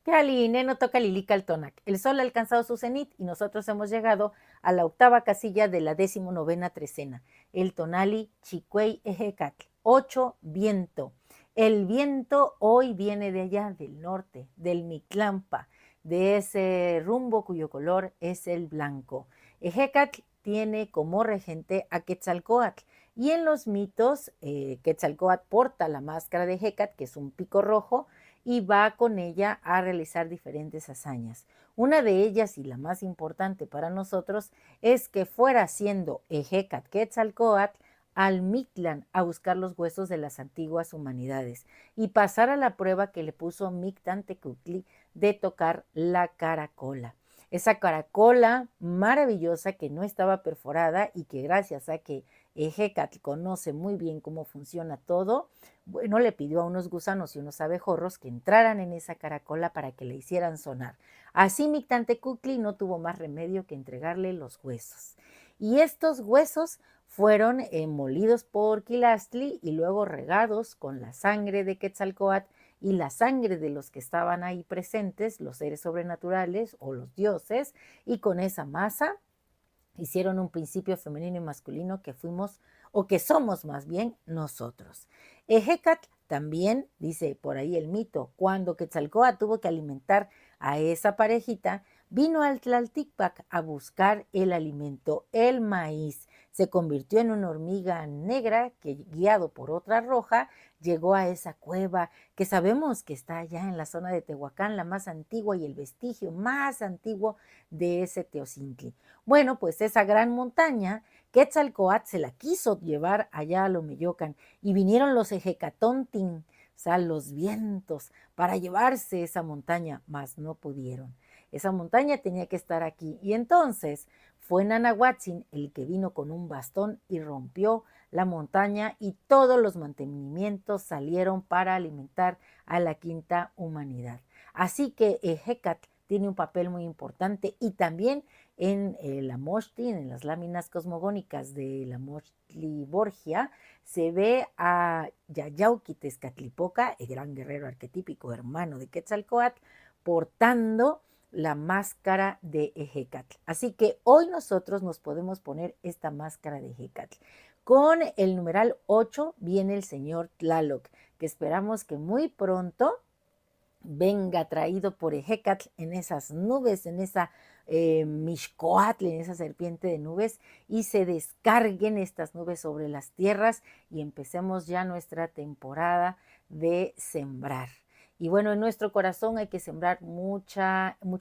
Cali, Neno toca Lilica al Tonac. El sol ha alcanzado su cenit y nosotros hemos llegado a la octava casilla de la 19ª trecena. El Tonali Chicuey Ejecatl. 8, viento. El viento hoy viene de allá, del norte, del Mictlampa, de ese rumbo cuyo color es el blanco. Ejecatl tiene como regente a Quetzalcóatl. Y en los mitos, Quetzalcóatl porta la máscara de Ejecatl, que es un pico rojo, y va con ella a realizar diferentes hazañas. Una de ellas, y la más importante para nosotros, es que fuera siendo Ejecat Quetzalcóatl al Mictlán a buscar los huesos de las antiguas humanidades y pasar a la prueba que le puso Mictlantecuhtli de tocar la caracola. Esa caracola maravillosa que no estaba perforada y que gracias a que Ejecatl conoce muy bien cómo funciona todo, bueno, le pidió a unos gusanos y unos abejorros que entraran en esa caracola para que le hicieran sonar. Así Mictlantecuhtli no tuvo más remedio que entregarle los huesos. Y estos huesos fueron molidos por Quilastli y luego regados con la sangre de Quetzalcóatl y la sangre de los que estaban ahí presentes, los seres sobrenaturales o los dioses, y con esa masa hicieron un principio femenino y masculino que fuimos, o que somos más bien nosotros. Ejecatl también, dice por ahí el mito, cuando Quetzalcóatl tuvo que alimentar a esa parejita, vino al Tlalticpac a buscar el alimento, el maíz. Se convirtió en una hormiga negra que, guiado por otra roja, llegó a esa cueva que sabemos que está allá en la zona de Tehuacán, la más antigua y el vestigio más antiguo de ese Teocintli. Bueno, pues esa gran montaña, Quetzalcóatl se la quiso llevar allá a Lomeyocan y vinieron los Ejecatontin, o sea, los vientos, para llevarse esa montaña, mas no pudieron. Esa montaña tenía que estar aquí. Y entonces fue Nanahuatzin el que vino con un bastón y rompió la montaña y todos los mantenimientos salieron para alimentar a la quinta humanidad. Así que Ejecatl tiene un papel muy importante y también en la Mochtli, en las láminas cosmogónicas de la Mochtli Borgia, se ve a Yayauquitezcatlipoca, el gran guerrero arquetípico hermano de Quetzalcóatl, portando la máscara de Ejecatl. Así que hoy nosotros nos podemos poner esta máscara de Ejecatl. Con el numeral 8 viene el señor Tlaloc, que esperamos que muy pronto venga traído por Ejecatl en esas nubes, en esa Mixcoatl, en esa serpiente de nubes, y se descarguen estas nubes sobre las tierras y empecemos ya nuestra temporada de sembrar. Y bueno, en nuestro corazón hay que sembrar mucho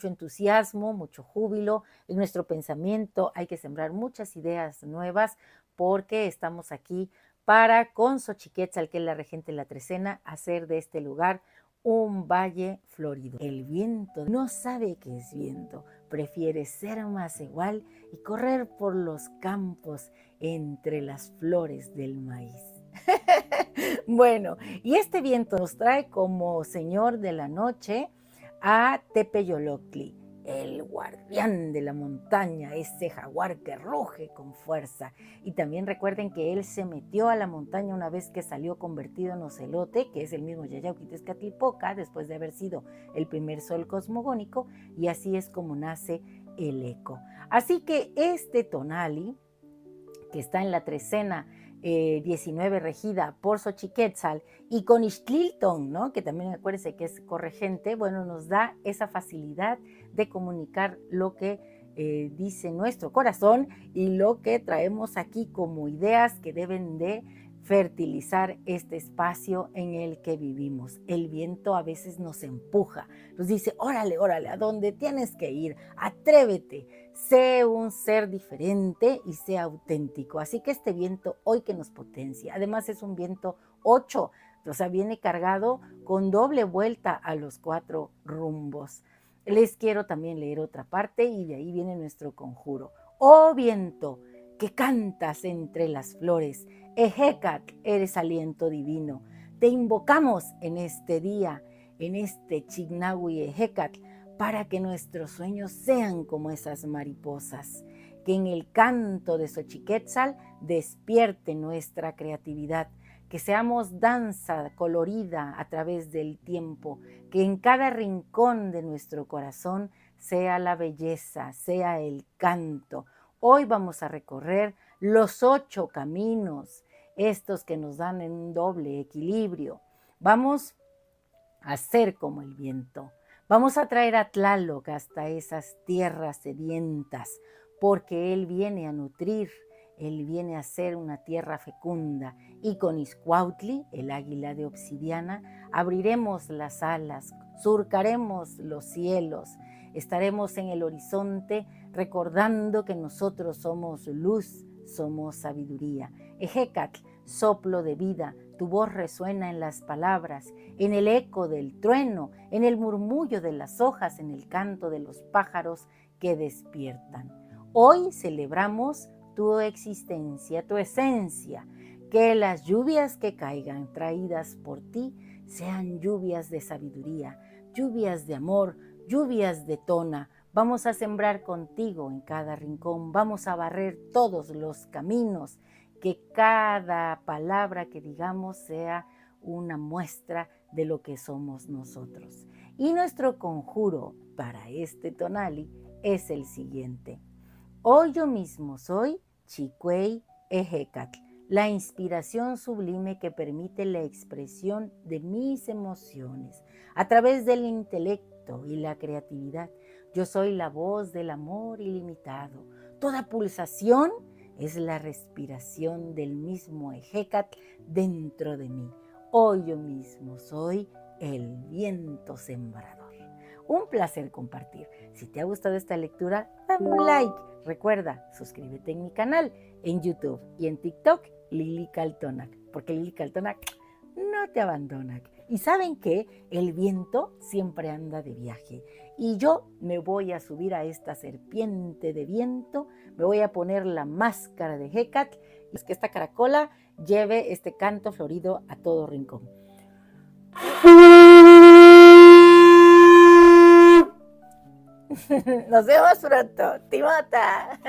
entusiasmo, mucho júbilo, en nuestro pensamiento hay que sembrar muchas ideas nuevas porque estamos aquí para, con Xochiquetzal, que es la regente de la trecena, hacer de este lugar un valle florido. El viento no sabe qué es viento, prefiere ser más igual y correr por los campos entre las flores del maíz. Bueno, y este viento nos trae como señor de la noche a Tepeyoloctli, el guardián de la montaña, ese jaguar que ruge con fuerza. Y también recuerden que él se metió a la montaña una vez que salió convertido en ocelote, que es el mismo Yayauquitezcatlipoca, después de haber sido el primer sol cosmogónico, y así es como nace el eco. Así que este tonali, que está en la trecena 19 regida por Xochiquetzal y con Ixtlilton, ¿no? Que también acuérdense que es corregente, bueno, nos da esa facilidad de comunicar lo que dice nuestro corazón y lo que traemos aquí como ideas que deben de fertilizar este espacio en el que vivimos. El viento a veces nos empuja, nos dice, órale, órale, a dónde tienes que ir, atrévete, sé un ser diferente y sé auténtico. Así que este viento hoy que nos potencia, además es un viento 8, o sea, viene cargado con doble vuelta a los 4 rumbos. Les quiero también leer otra parte y de ahí viene nuestro conjuro. Oh viento, que cantas entre las flores, Ejecatl, eres aliento divino. Te invocamos en este día, en este Chignahui Ejecatl, para que nuestros sueños sean como esas mariposas, que en el canto de Xochiquetzal despierte nuestra creatividad, que seamos danza colorida a través del tiempo, que en cada rincón de nuestro corazón sea la belleza, sea el canto. Hoy vamos a recorrer los 8 caminos, estos que nos dan en un doble equilibrio. Vamos a ser como el viento. Vamos a traer a Tlaloc hasta esas tierras sedientas, porque Él viene a nutrir, Él viene a ser una tierra fecunda. Y con Izcuautli, el águila de obsidiana, abriremos las alas, surcaremos los cielos, estaremos en el horizonte recordando que nosotros somos luz, somos sabiduría. Ejecatl, soplo de vida, tu voz resuena en las palabras, en el eco del trueno, en el murmullo de las hojas, en el canto de los pájaros que despiertan. Hoy celebramos tu existencia, tu esencia, que las lluvias que caigan traídas por ti sean lluvias de sabiduría, lluvias de amor, lluvias de tona. Vamos a sembrar contigo en cada rincón, vamos a barrer todos los caminos, que cada palabra que digamos sea una muestra de lo que somos nosotros. Y nuestro conjuro para este tonali es el siguiente. Hoy yo mismo soy Chicuey Ejecatl, la inspiración sublime que permite la expresión de mis emociones a través del intelecto y la creatividad. Yo soy la voz del amor ilimitado. Toda pulsación es la respiración del mismo Ejecatl dentro de mí. Hoy yo mismo soy el viento sembrador. Un placer compartir. Si te ha gustado esta lectura, dame un like. Recuerda, suscríbete en mi canal, en YouTube y en TikTok, Lili Caltonac, porque Lili Caltonac no te abandona. Y ¿saben qué? El viento siempre anda de viaje. Y yo me voy a subir a esta serpiente de viento, me voy a poner la máscara de Ejecatl, y es que esta caracola lleve este canto florido a todo rincón. Nos vemos pronto, Timota.